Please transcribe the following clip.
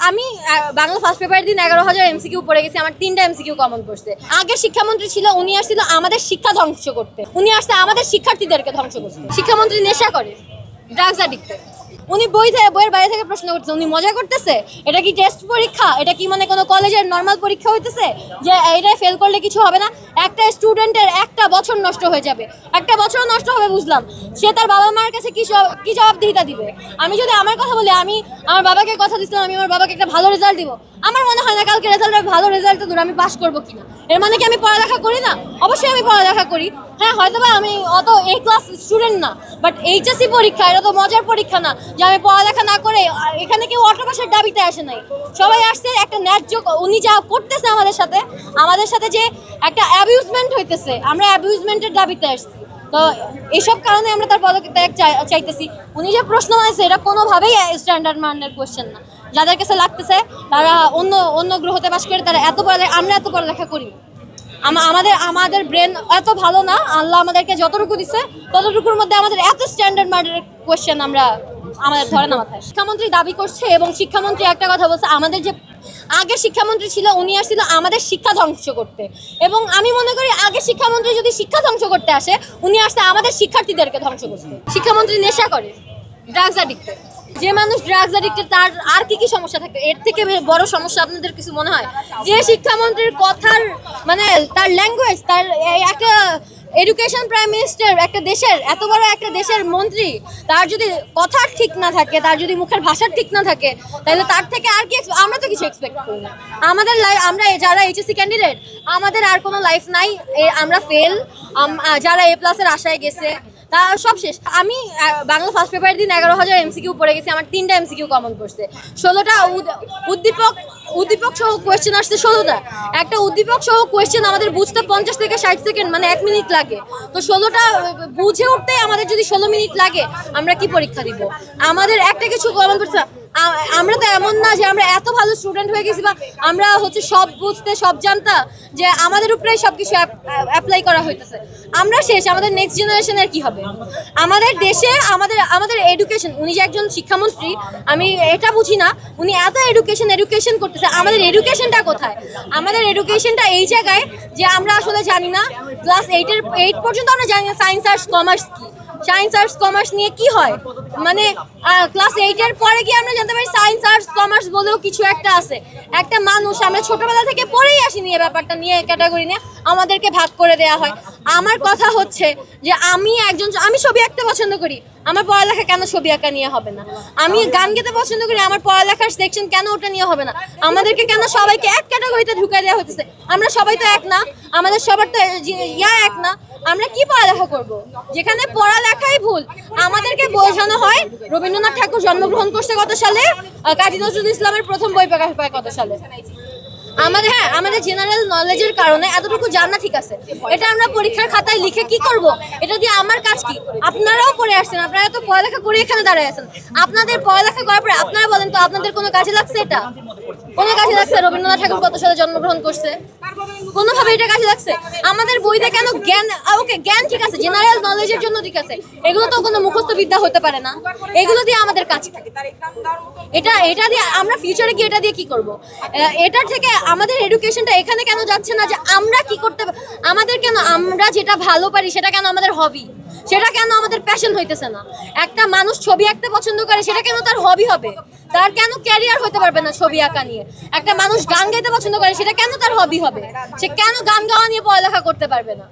আমি বাংলা ফার্স্ট পেপারের দিন 11,000 এমসিকিউ পড়ে গেছি, আমার 3টা এমসিকিউ কমন করছে। আগে শিক্ষামন্ত্রী ছিল, উনি আসছিল আমাদের শিক্ষা ধ্বংস করতে, উনি আসছে আমাদের শিক্ষার্থীদেরকে ধ্বংস করতে। শিক্ষামন্ত্রী নেশা করে, ড্রাগস অ্যাডিক্টেড। উনি বইয়ের বাইরে থেকে প্রশ্ন করতেছে, উনি মজা করতেছে। এটা কি টেস্ট পরীক্ষা? এটা কি মানে কোনো কলেজের নর্মাল পরীক্ষা হইতেছে যে এইটাই ফেল করলে কিছু হবে না? একটা স্টুডেন্টের একটা বছর নষ্ট হয়ে যাবে, একটা বছরও নষ্ট হবে বুঝলাম, সে তার বাবা মার কাছে কি জবাবদিহিতা দিবে? আমি যদি আমার কথা বলি, আমি আমার বাবাকে কথা দিচ্ছিলাম আমি আমার বাবাকে একটা ভালো রেজাল্ট দিব। আমার মনে হয় না কালকে ভালো রেজাল্ট দূর আমি পাস করবো কিনা। এর মানে কি আমি পড়ালেখা করি না? অবশ্যই আমি পড়ালেখা করি। হ্যাঁ, হয়তো বা আমি অত এ ক্লাস স্টুডেন্ট না, বাট এইচএসসি পরীক্ষা এটা তো মজার পরীক্ষা না যে আমি পড়ালেখা না করে। এখানে কেউ অটো পাসের দাবিতে আসে নাই, সবাই আসছে একটা ন্যায্য। উনি যা করতেছে আমাদের সাথে যে একটা অ্যাবিউজমেন্ট হইতেছে, আমরা অ্যাবিউজমেন্টের দাবিতে আসছি। তো এইসব কারণে আমরা তার পদত্যাগ চাইতেছি। উনি যে প্রশ্ন আছে এটা কোনোভাবেই স্ট্যান্ডার্ড মানের কোয়েশ্চেন না। যাদের কাছে লাগতেছে তারা অন্য গ্রহতে বাস করে, তারা আমরা এত পড়ালেখা করি। আমাদের ব্রেন এত ভালো না। আল্লাহ আমাদেরকে যতটুকু দিচ্ছে ততটুকুর মধ্যে আমাদের এত স্ট্যান্ডার্ড মার্ডের কোয়েশ্চেন আমাদের ধরে না মাথায়। শিক্ষামন্ত্রী দাবি করছে এবং শিক্ষামন্ত্রী একটা কথা বলছে, আমাদের যে আগে শিক্ষামন্ত্রী ছিল উনি আসছিল আমাদের শিক্ষা ধ্বংস করতে। এবং আমি মনে করি আগে শিক্ষামন্ত্রী যদি শিক্ষা ধ্বংস করতে আসে, উনি আসছে আমাদের শিক্ষার্থীদেরকে ধ্বংস করতে। শিক্ষামন্ত্রী নেশা করে, ড্রাগস অ্যাডিক্টেড। যে মানুষ ড্রাগস অ্যাডিক্টেড তার আর কি সমস্যা থাকে? এর থেকে বড় সমস্যা আপনাদের কিছু মনে হয়? যে শিক্ষামন্ত্রীর কথার মানে তার ল্যাঙ্গুয়েজ, তার একটা এডুকেশন প্রাইম মিনিস্টার, একটা দেশের এত বড় একটা দেশের মন্ত্রী, তার যদি কথা ঠিক না থাকে, তার যদি মুখের ভাষা ঠিক না থাকে, তাহলে তার থেকে আর কি? আমরা তো কিছু এক্সপেক্ট করি না। আমাদের লাইফ, আমরা যারা এইচএসসি ক্যান্ডিডেট, আমাদের আর কোনো লাইফ নাই। আমরা ফেল। যারা এ+এর আশায় গেছে তা সব শেষ। আমি বাংলা ফার্স্ট পেপারের দিন 11,000 এমসিকিউ পড়ে গেছি, আমার 3টা এমসিকিউ কমন করছে। 16টা উদ্দীপক সহ কোয়েশ্চেন আসছে। 16টা একটা উদ্দীপক সহ কোয়েশ্চেন আমাদের বুঝতে 50 থেকে 60 সেকেন্ড মানে 1 মিনিট লাগে। তো 16টা বুঝে উঠতে আমাদের যদি 16 মিনিট লাগে, আমরা কি পরীক্ষা দিব? আমাদের একটা কিছু কমন করছে। আমরা তো এমন না যে আমরা এত ভালো স্টুডেন্ট হয়ে গেছি বা আমরা সব বুঝতে সব জানতা যে আমাদের উপরেই সবকিছু অ্যাপ্লাই করা হইতেছে। আমরা শেষ, আমাদের নেক্সট জেনারেশনের কি হবে? আমাদের দেশে আমাদের এডুকেশন, উনি যে একজন শিক্ষামন্ত্রী, আমি এটা বুঝি না। উনি এত এডুকেশন করতেছে, আমাদের এডুকেশনটা কোথায়? আমাদের এডুকেশনটা এই জায়গায় যে আমরা আসলে জানি না। ক্লাস 8 পর্যন্ত আমরা জানি না সায়েন্স আর্টস কমার্স কি, সায়েন্স আর্টস কমার্স নিয়ে কি হয়। মানে ক্লাস 8-এর পরে গিয়ে আমরা জানতে পারি সায়েন্স আর্টস কমার্স বলেও কিছু একটা আছে। একটা মানুষ, আমরা ছোটবেলা থেকে পড়েই আসিনি এই ব্যাপারটা নিয়ে, ক্যাটাগরি নিয়ে আমাদেরকে ভাগ করে দেওয়া হয়। আমার কথা হচ্ছে যে আমি ছবি আঁকতে পছন্দ করি, আমার পড়ালেখা কেন ছবি আঁকা নিয়ে হবে না? আমি গান গেতে পছন্দ করি, আমার পড়ালেখার সেকশন কেন ওটা নিয়ে হবে না? আমাদেরকে কেন সবাইকে এক ক্যাটাগরিতে ঢুকে দেওয়া হচ্ছে? আমরা সবাই তো এক না, আমাদের সবার তো এক না। আমরা কি পড়ালেখা করব যেখানে পড়ালেখাই ভুল? আমাদেরকে বোঝানো হয় রবীন্দ্রনাথ ঠাকুর জন্মগ্রহণ করছে কত সালে, কাজী নজরুল ইসলামের প্রথম বই প্রকাশ পায় কত সালে। আমাদের জেনারেল নলেজের কারণে এতটুকু জানা ঠিক আছে, এটা আমরা পরীক্ষার খাতায় লিখে কি করব? এটা দিয়ে আমার কাজ কি? আপনারাও পড়ে আসছেন, আপনারা তো পড়ালেখা করে এখানে দাঁড়ায় আছেন। আপনাদের পড়ালেখা করার পরে আপনারা বলেন তো আপনাদের কোনো কাজে লাগছে? এটা কোনো কাজে লাগছে? রবীন্দ্রনাথ ঠাকুর কত সালে জন্মগ্রহণ করছে? কোনোভাবে এটা কাজে লাগছে? আমাদের বইতে কেন জ্ঞান? ওকে, জ্ঞান ঠিক আছে, জেনারেল নলেজের জন্য ঠিক আছে, এগুলো তো কোনো মুখস্থ বিদ্যা হতে পারে না। এগুলো দিয়ে আমাদের কাজ কি? এটা দিয়ে আমরা ফিউচারে কি এটা দিয়ে কি করব? এটার থেকে আমাদের এডুকেশনটা এখানে কেন যাচ্ছে না যে আমরা কি করতে, আমাদের কেন আমরা যেটা ভালো পারি সেটা কেন আমাদের হবি, সেটা কেন আমাদের প্যাশন হইতেছে না? একটা মানুষ ছবি আঁকতে পছন্দ করে, সেটা কেন তার হবি হবে? তার কেন ক্যারিয়ার হতে পারবে না ছবি আঁকা নিয়ে? একটা মানুষ গান গাইতে পছন্দ করে, সেটা কেন তার হবি হবে? সে কেন গান গাওয়া নিয়ে পড়ালেখা করতে পারবে না?